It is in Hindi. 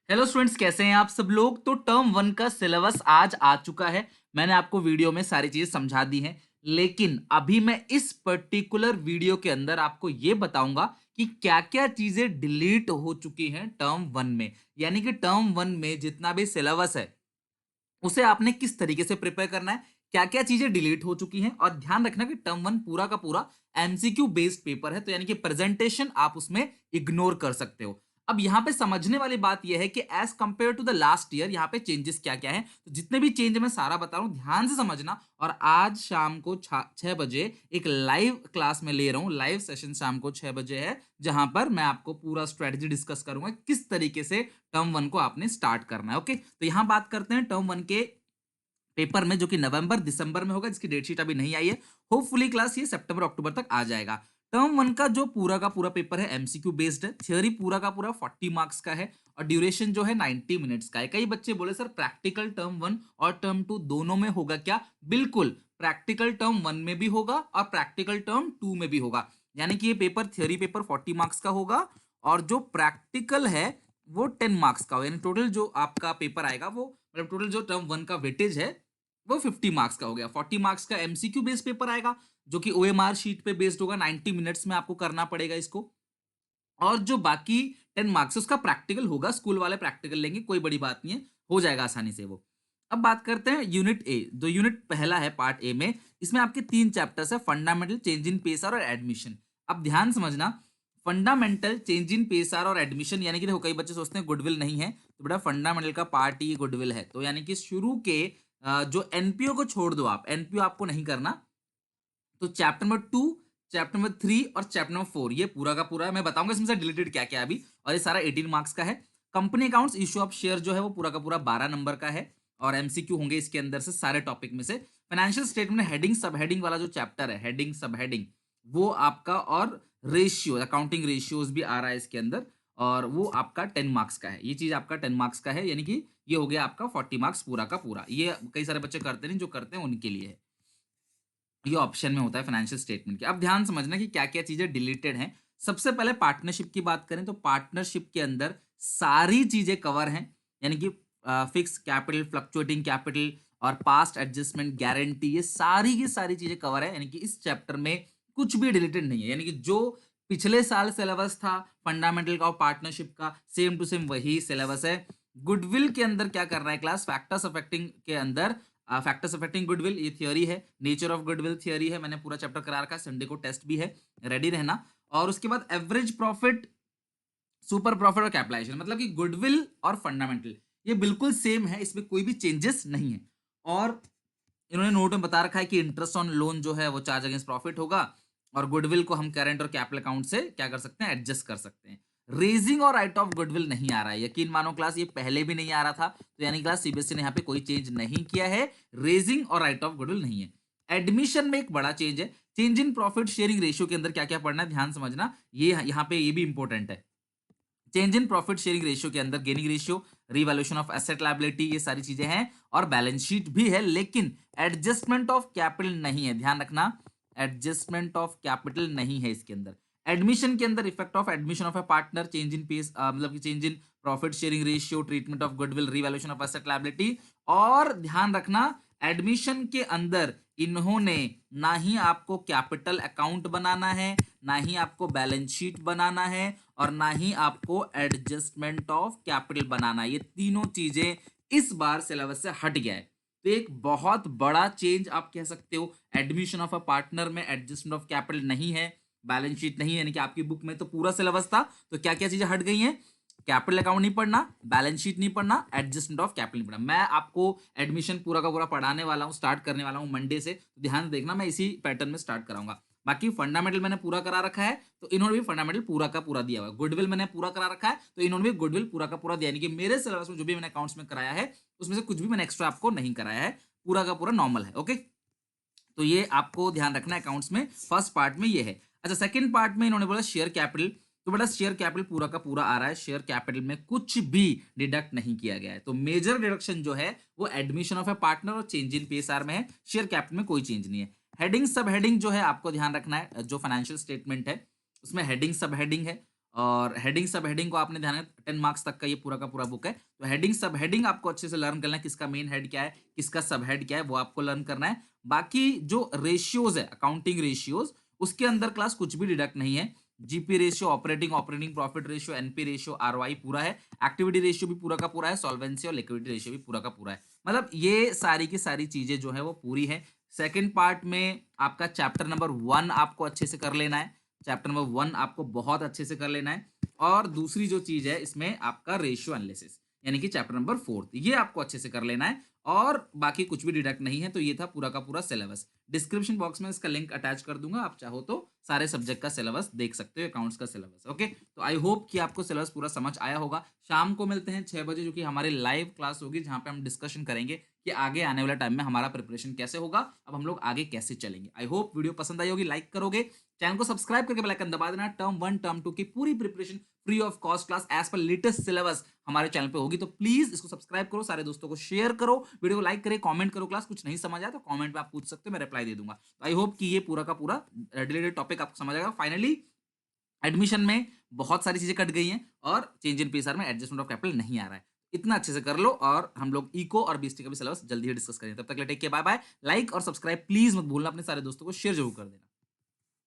हेलो स्टूडेंट्स, कैसे हैं आप सब लोग। तो टर्म वन का सिलेबस आज आ चुका है। मैंने आपको वीडियो में सारी चीजें समझा दी हैं, लेकिन अभी मैं इस पर्टिकुलर वीडियो के अंदर आपको ये बताऊंगा कि क्या क्या चीजें डिलीट हो चुकी हैं टर्म वन में। यानी कि टर्म वन में जितना भी सिलेबस है उसे आपने किस तरीके से प्रिपेयर करना है, क्या क्या चीजें डिलीट हो चुकी हैं। और ध्यान रखना कि टर्म वन पूरा का पूरा एमसीक्यू बेस्ड पेपर है, तो यानी कि प्रेजेंटेशन आप उसमें इग्नोर कर सकते हो। अब यहाँ पे समझने वाली बात यह है कि as compare to the last year यहाँ पे चेंजेस क्या क्या हैं। तो जितने भी चेंज मैं सारा बता रहा हूँ, ध्यान से समझना। और आज शाम को 6 बजे एक लाइव क्लास में ले रहा हूँ, लाइव सेशन शाम को 6 बजे है, जहां पर मैं आपको पूरा स्ट्रेटजी डिस्कस करूंगा किस तरीके से टर्म वन को आपने स्टार्ट करना है। ओके, तो यहां बात करते हैं टर्म वन के पेपर में, जो कि नवंबर दिसंबर में होगा, जिसकी डेट शीट अभी नहीं आई है। होपफुली क्लास ये सितंबर अक्टूबर तक आ जाएगा। टर्म वन का जो पूरा का पूरा पेपर है एमसीक्यू बेस्ड है। थ्योरी पूरा का पूरा 40 मार्क्स का है और ड्यूरेशन जो है 90 मिनट्स का है। कई बच्चे बोले सर प्रैक्टिकल टर्म वन और टर्म टू दोनों में होगा क्या। बिल्कुल, प्रैक्टिकल टर्म वन में भी होगा और प्रैक्टिकल टर्म टू में भी होगा। यानी कि ये पेपर, थ्योरी पेपर 40 मार्क्स का होगा और जो प्रैक्टिकल है वो 10 मार्क्स का होगा। यानी टोटल जो आपका पेपर आएगा वो, मतलब टोटल जो टर्म वन का वेटेज है वो 50 मार्क्स का हो गया। 40 मार्क्स का एमसीक्यू बेस्ड पेपर आएगा, जो कि ओएमआर शीट पे बेस्ड होगा। 90 मिनट्स में आपको करना पड़ेगा इसको। और जो बाकी 10 मार्क्स उसका प्रैक्टिकल होगा, स्कूल वाले प्रैक्टिकल लेंगे, कोई बड़ी बात नहीं है, हो जाएगा आसानी से वो। अब बात करते हैं यूनिट ए। जो यूनिट पहला है पार्ट ए में, इसमें आपके 3 चैप्टर्स है, फंडामेंटल, चेंज इन पेसर और एडमिशन। अब ध्यान समझना, फंडामेंटल, चेंज इन पेसर और एडमिशन, यानी कि देखो कई बच्चे सोचते हैं गुडविल नहीं है, तो बेटा फंडामेंटल का पार्ट ही गुडविल है। तो यानी कि शुरू के जो एनपीओ को छोड़ दो, आप एनपीओ आपको नहीं करना। तो चैप्टर नंबर 2, चैप्टर नंबर 3 और चैप्टर नंबर 4 ये पूरा का पूरा है। मैं बताऊंगा इसमें से डिलीटेड क्या क्या है अभी। और ये सारा 18 मार्क्स का है। Company accounts, issue of share जो है वो पूरा का पूरा 12 नंबर का है और एमसीक्यू होंगे इसके अंदर से सारे टॉपिक में से। फाइनेंशियल स्टेटमेंट हेडिंग सब हेडिंग वाला जो चैप्टर है, हेडिंग सब हेडिंग, वो आपका, और रेशियो, अकाउंटिंग रेशियोज भी आ रहा है इसके अंदर, और वो आपका 10 मार्क्स का है। ये चीज आपका 10 मार्क्स का है, यानी कि ये हो गया आपका 40 मार्क्स पूरा का पूरा। ये कई सारे बच्चे करते नहीं, जो करते हैं उनके लिए है। ये ऑप्शन में होता है फाइनेंशियल स्टेटमेंट के। अब ध्यान समझना कि क्या क्या चीजें डिलीटेड हैं। सबसे पहले पार्टनरशिप की बात करें तो पार्टनरशिप के अंदर सारी चीजें कवर हैं। यानी कि फिक्स कैपिटल, फ्लक्चुएटिंग कैपिटल और पास्ट एडजस्टमेंट गारंटी, ये सारी की सारी चीजें कवर है। यानी कि इस चैप्टर में कुछ भी डिलीटेड नहीं है। यानी कि जो पिछले साल सिलेबस था फंडामेंटल का और पार्टनरशिप का, सेम टू सेम वही सिलेबस है। गुडविल के अंदर क्या कर रहा है क्लास, फैक्टर्स अफेक्टिंग के अंदर, फैक्टर्स अफेक्टिंग गुडविल, ये थियोरी है। नेचर ऑफ गुडविल थियोरी है, मैंने पूरा चैप्टर करा रखा है। संडे को टेस्ट भी है, रेडी रहना। और उसके बाद एवरेज प्रॉफिट, सुपर प्रॉफिट और कैपिटलाइजेशन, मतलब कि गुडविल और फंडामेंटल ये बिल्कुल सेम है, इसमें कोई भी चेंजेस नहीं है। और इन्होंने नोट में बता रखा है कि इंटरेस्ट ऑन लोन जो है वो चार्ज अगेंस्ट प्रॉफिट होगा, और गुडविल को हम करंट और कैपिटल अकाउंट से क्या कर सकते हैं, एडजस्ट कर सकते हैं। रेजिंग और राइट ऑफ गुडविल नहीं आ रहा है, यकीन मानो क्लास, ये पहले भी नहीं आ रहा था। तो यानी क्लास सीबीएसई ने यहाँ पे कोई चेंज नहीं किया है, रेजिंग और राइट ऑफ गुडविल नहीं है। एडमिशन में एक बड़ा चेंज है, change in profit sharing ratio के अंदर क्या क्या पढ़ना है ध्यान समझना, ये यहाँ पे ये भी इंपॉर्टेंट है। Change in profit sharing ratio के अंदर gaining ratio, revaluation of asset liability, ये सारी चीजें हैं। और बैलेंस शीट भी है, लेकिन एडजस्टमेंट ऑफ कैपिटल नहीं है, ध्यान रखना, एडजस्टमेंट ऑफ कैपिटल नहीं है इसके अंदर। एडमिशन के अंदर effect of admission of a partner, change in pace, मतलब कि change in profit sharing ratio, treatment of goodwill, revaluation of asset liability. और ध्यान रखना, एडमिशन के अंदर इन्होंने ना ही आपको कैपिटल अकाउंट बनाना है, ना ही आपको बैलेंस शीट बनाना है, और ना ही आपको एडजस्टमेंट ऑफ कैपिटल बनाना है। ये तीनों चीजें इस बार सिलेबस से हट गया है। तो एक बहुत बड़ा चेंज आप कह सकते हो। एडमिशन ऑफ अ पार्टनर में एडजस्टमेंट ऑफ कैपिटल नहीं है, बैलेंस शीट नहीं है। यानी कि आपकी बुक में तो पूरा सिलेबस था, तो क्या क्या चीजें हट गई हैं, कैपिटल अकाउंट नहीं पढ़ना, बैलेंस शीट नहीं पढ़ना, एडजस्टमेंट ऑफ कैपिटल नहीं पढ़ना। मैं आपको एडमिशन पूरा का पूरा पढ़ाने वाला हूँ, स्टार्ट करने वाला हूँ मंडे से, तो ध्यान देखना, मैं इसी पैटर्न में स्टार्ट कराऊंगा। बाकी फंडामेंटल मैंने पूरा करा रखा है, तो इन्होंने भी फंडामेंटल पूरा का पूरा दिया हुआ है। गुडविल मैंने पूरा करा रखा है, तो इन्होंने भी गुडविल पूरा का पूरा दिया। यानी कि मेरे सिलेबस में जो भी मैंने अकाउंट्स में कराया है उसमें से कुछ भी मैंने एक्स्ट्रा आपको नहीं कराया है, पूरा का पूरा नॉर्मल है। ओके, तो ये आपको ध्यान रखना है अकाउंट्स में, फर्स्ट पार्ट में ये है। अच्छा, सेकंड पार्ट में इन्होंने बोला शेयर कैपिटल, तो बेटा शेयर कैपिटल पूरा का पूरा आ रहा है। शेयर कैपिटल में कुछ भी डिडक्ट नहीं किया गया है, तो मेजर डिडक्शन जो है वो एडमिशन ऑफ ए पार्टनर और चेंज इन पीएसआर में है। शेयर कैपिटल में कोई चेंज नहीं है। हेडिंग सब हेडिंग जो है आपको ध्यान रखना है, जो फाइनेंशियल स्टेटमेंट है उसमें हेडिंग सब हेडिंग है, और हेडिंग सब हेडिंग को आपने ध्यान 10 मार्क्स तक का ये पूरा का पूरा बुक है, तो हेडिंग सब हेडिंग आपको अच्छे से लर्न करना है, किसका मेन हेड क्या है, किसका सब हेड क्या है, वो आपको लर्न करना है। बाकी जो रेशियोज है, अकाउंटिंग रेशियोज, उसके अंदर क्लास कुछ भी डिडक्ट नहीं है। GP ratio, operating operating profit ratio, NP ratio, ROI पूरा है, एक्टिविटी रेशियो भी पूरा का पूरा है, सॉल्वेंसी और लिक्विडिटी रेशियो भी पूरा का पूरा है। मतलब ये सारी की सारी चीजें जो है वो पूरी है। सेकंड पार्ट में आपका चैप्टर नंबर 1 आपको अच्छे से कर लेना है, चैप्टर नंबर 1 आपको बहुत अच्छे से कर लेना है। और दूसरी जो चीज है इसमें आपका रेशियो एनालिसिस, यानी कि चैप्टर नंबर 4 ये आपको अच्छे से कर लेना है, और बाकी कुछ भी डिडक्ट नहीं है। तो ये था पूरा का पूरा सिलेबस। डिस्क्रिप्शन बॉक्स में इसका लिंक अटैच कर दूंगा, आप चाहो तो सारे सब्जेक्ट का सिलेबस देख सकते हो, अकाउंट्स का सिलेबस। ओके, तो आई होप कि आपको सिलेबस पूरा समझ आया होगा। शाम को मिलते हैं 6 बजे, जो कि हमारी लाइव क्लास होगी, जहां पे हम डिस्कशन करेंगे कि आगे आने वाले टाइम में हमारा प्रिपरेशन कैसे होगा, अब हम लोग आगे कैसे चलेंगे। आई होप वीडियो पसंद आई होगी, लाइक करोगे, चैनल को सब्सक्राइब करके बेल आइकन दबा देना। टर्म 1 टर्म 2 की पूरी preparation free of cost class as per latest syllabus हमारे चैनल पे होगी, तो प्लीज इसको सब्सक्राइब करो, सारे दोस्तों को शेयर करो, वीडियो को लाइक करें, कमेंट करो। क्लास कुछ नहीं समझ आया तो कमेंट में आप पूछ सकते हो, मैं रिप्लाई दे दूंगा। तो आई होप कि ये पूरा का पूरा रिलेटेड टॉपिक आपको समझ आएगा। फाइनली एडमिशन में बहुत सारी चीजें कट गई हैं, और चेंज इन पीएसआर में एडजस्टमेंट ऑफ कैपिटल नहीं आ रहा है। इतना अच्छे से कर लो, और हम लोग इको और बीएसटी का भी सिलेबस जल्दी ही डिस्कस करेंगे। तब तक के लिए take care, bye bye. Like और सब्सक्राइब प्लीज मत भूलना, अपने सारे दोस्तों को शेयर जरूर कर देना।